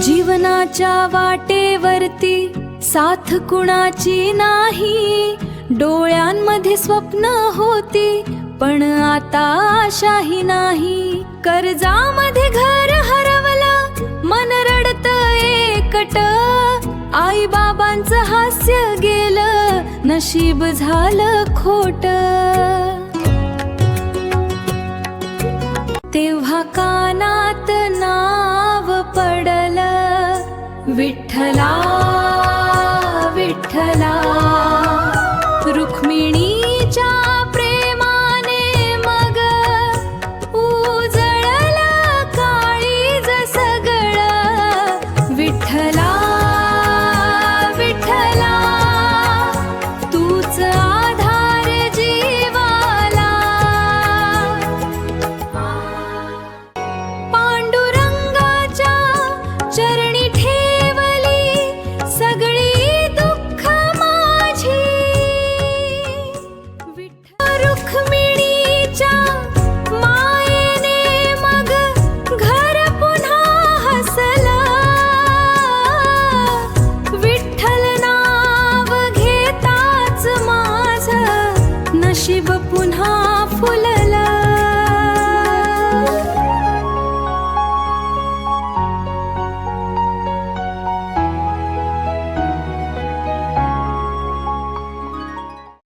जीवनाच्या वाटेवरती साथ कुणाची नाही, डोळ्यांमध्ये स्वप्न होती पण आता आशाही नाही. कर्जामध्ये घर हरवलं, मन रडत एकट, आई बाबांचं हास्य गेलं, नशीब झालं खोट. तेव्हा कानात नाव पडलं विठ्ठला.